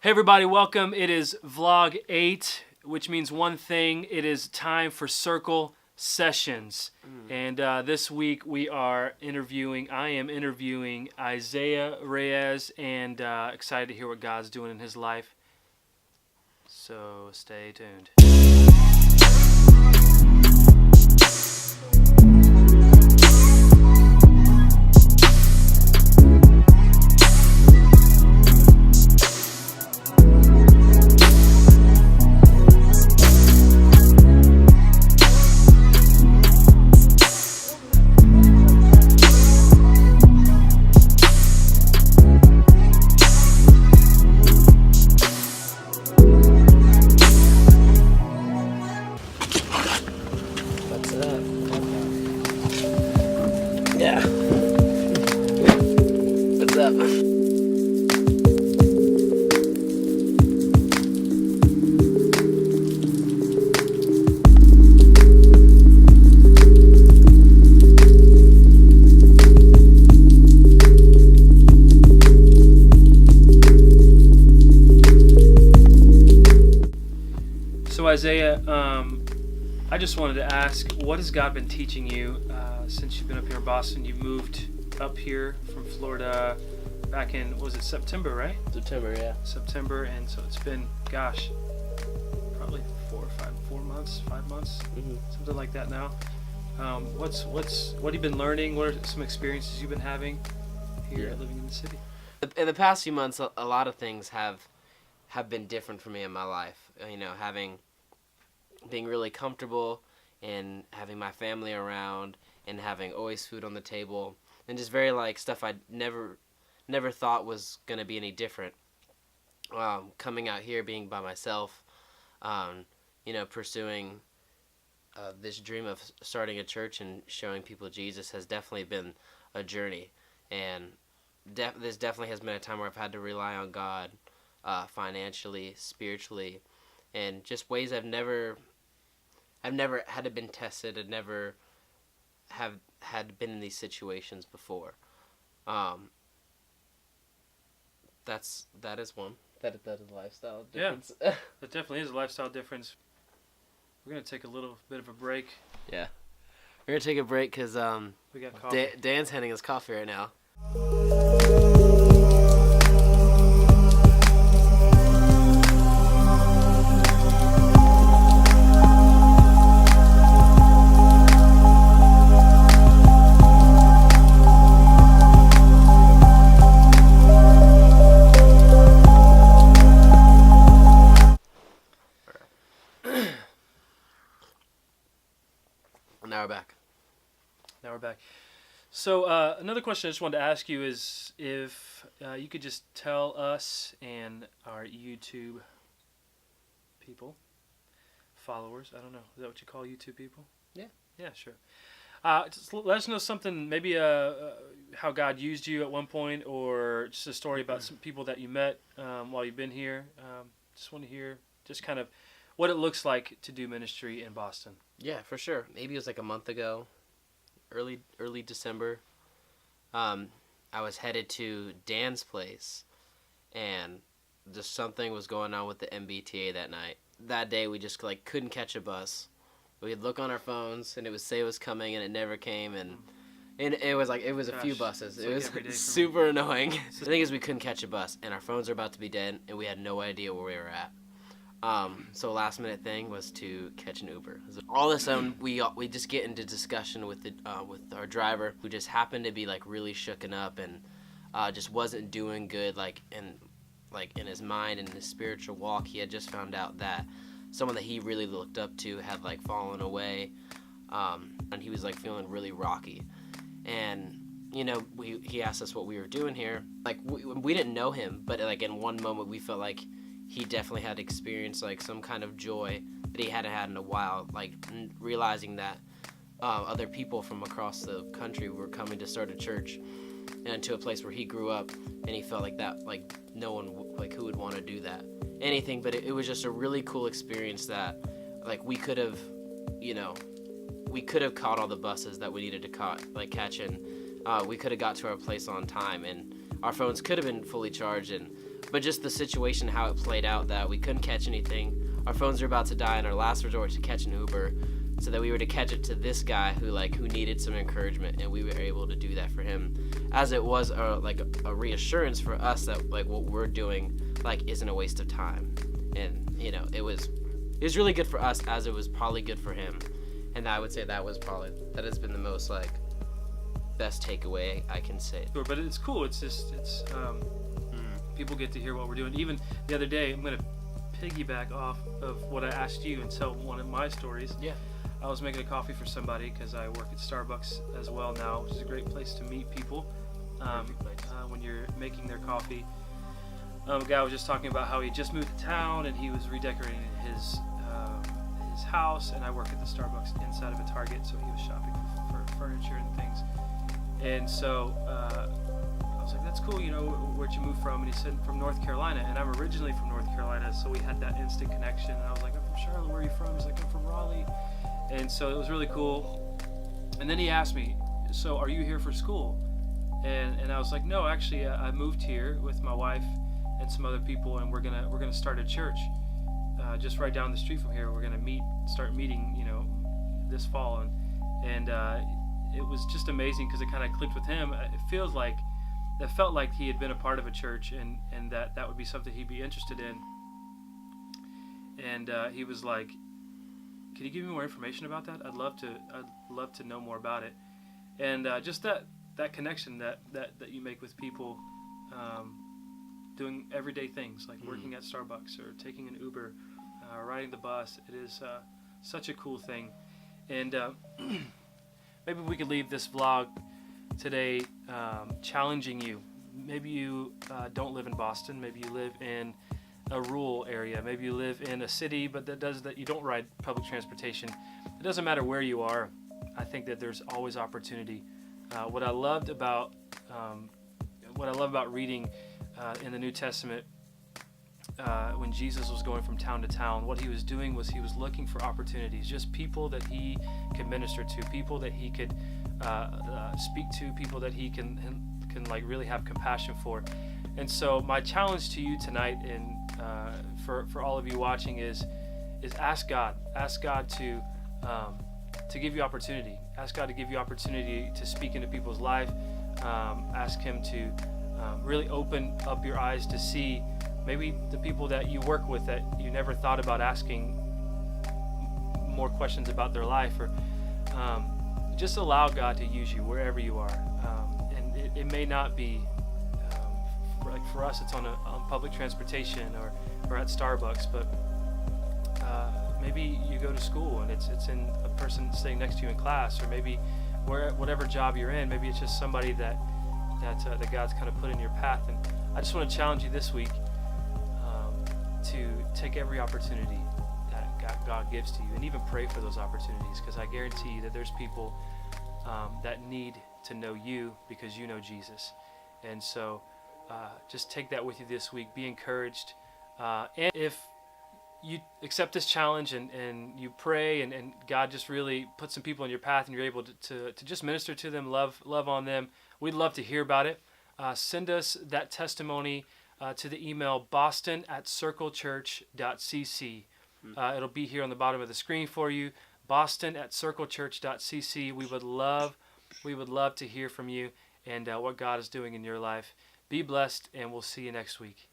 Hey everybody, welcome. It is vlog 8, which means one thing. It is time for circle sessions. And this week I am interviewing Isaiah Reyes, and excited to hear what God's doing in his life. So stay tuned. Yeah. What's up? So Isaiah, I just wanted to ask, what has God been teaching you since you've been up here in Boston? You moved up here from Florida back in, what was it, September, right? September, yeah. September, and so it's been, gosh, probably 5 months, something like that now. What have you been learning? What are some experiences you've been having here living in the city? In the past few months, a lot of things have been different for me in my life. You know, being really comfortable and having my family around and having always food on the table and just very stuff I never thought was going to be any different. Coming out here, being by myself, pursuing this dream of starting a church and showing people Jesus has definitely been a journey. And this definitely has been a time where I've had to rely on God financially, spiritually, and just ways I've never had to been tested. I'd never have had been in these situations before. That is one. That is a lifestyle difference. Yeah, that definitely is a lifestyle difference. We're gonna take a little bit of a break. Yeah, we're gonna take a break because we got coffee. Dan's handing us coffee right now. Now we're back. So another question I just wanted to ask you is if you could just tell us and our YouTube people, followers, I don't know, is that what you call YouTube people? Yeah. Yeah, sure. Just let us know something, maybe how God used you at one point, or just a story about some people that you met while you've been here. Just want to hear just kind of what it looks like to do ministry in Boston. Yeah, for sure. Maybe it was like a month ago, early December. I was headed to Dan's place, and just something was going on with the MBTA that night. That day, we just couldn't catch a bus. We'd look on our phones, and it would say it was coming, and it never came, and it was a few buses. It was super annoying. The thing is, we couldn't catch a bus, and our phones were about to be dead, and we had no idea where we were at. So last minute thing was to catch an Uber. All of a sudden, we just get into discussion with our driver, who just happened to be really shooken up and just wasn't doing good in his mind and his spiritual walk. He had just found out that someone that he really looked up to had fallen away, and he was feeling really rocky. And he asked us what we were doing here. We didn't know him, but in one moment we felt like he definitely had experienced some kind of joy that he hadn't had in a while, realizing that other people from across the country were coming to start a church and to a place where he grew up, and he felt no one who would want to do that, anything. But it was just a really cool experience that we could have caught all the buses that we needed to catch, and we could have got to our place on time, and our phones could have been fully charged, and But just the situation, how it played out, that we couldn't catch anything. Our phones were about to die, and our last resort to catch an Uber, so that we were to catch it to this guy who needed some encouragement, and we were able to do that for him, as it was a reassurance for us that what we're doing isn't a waste of time. And it was really good for us, as it was probably good for him. And I would say that has been the most best takeaway I can say. Sure, but it's cool. It's people get to hear what we're doing. Even the other day, I'm gonna piggyback off of what I asked you and tell one of my stories. Yeah. I was making a coffee for somebody because I work at Starbucks as well now, which is a great place to meet people when you're making their coffee. A guy was just talking about how he just moved to town and he was redecorating his house, and I work at the Starbucks inside of a Target, so he was shopping for furniture and things. And so I was like, that's cool, where'd you move from? And he said, from North Carolina, and I'm originally from North Carolina, so we had that instant connection. And I was like, I'm from Charlotte, where are you from? He's like, I'm from Raleigh. And so it was really cool. And then he asked me, so are you here for school? And I was like, no, actually, I moved here with my wife and some other people, and we're gonna start a church just right down the street from here. We're gonna start meeting, this fall, and it was just amazing because it kind of clicked with him. It felt like he had been a part of a church, and that would be something he'd be interested in. And he was like, can you give me more information about that? I'd love to know more about it. And just that connection that you make with people doing everyday things like working at Starbucks or taking an Uber, riding the bus. It is such a cool thing. And maybe we could leave this vlog today challenging you. Maybe you don't live in Boston. Maybe you live in a rural area. Maybe you live in a city, but that you don't ride public transportation. It doesn't matter where you are. I think that there's always opportunity. What I loved about reading in the New Testament, when Jesus was going from town to town, what he was doing was he was looking for opportunities, just people that he could minister to, people that he could speak to, people that he can really have compassion for. And so my challenge to you tonight, and for all of you watching, is ask God to give you opportunity. Ask God to give you opportunity to speak into people's life. Ask him to really open up your eyes to see maybe the people that you work with that you never thought about asking more questions about their life, or just allow God to use you wherever you are. And it may not be, for us, it's on public transportation or at Starbucks, but maybe you go to school and it's in a person sitting next to you in class, or maybe whatever job you're in, maybe it's just somebody that God's kind of put in your path. And I just want to challenge you this week to take every opportunity that God gives to you, and even pray for those opportunities, because I guarantee you that there's people that need to know you because you know Jesus. And so just take that with you this week. Be encouraged. And if you accept this challenge and you pray and God just really puts some people in your path and you're able to just minister to them, love on them, we'd love to hear about it. Send us that testimony to the email boston@circlechurch.cc. It'll be here on the bottom of the screen for you, boston@circlechurch.cc. We would love to hear from you and what God is doing in your life. Be blessed, and we'll see you next week.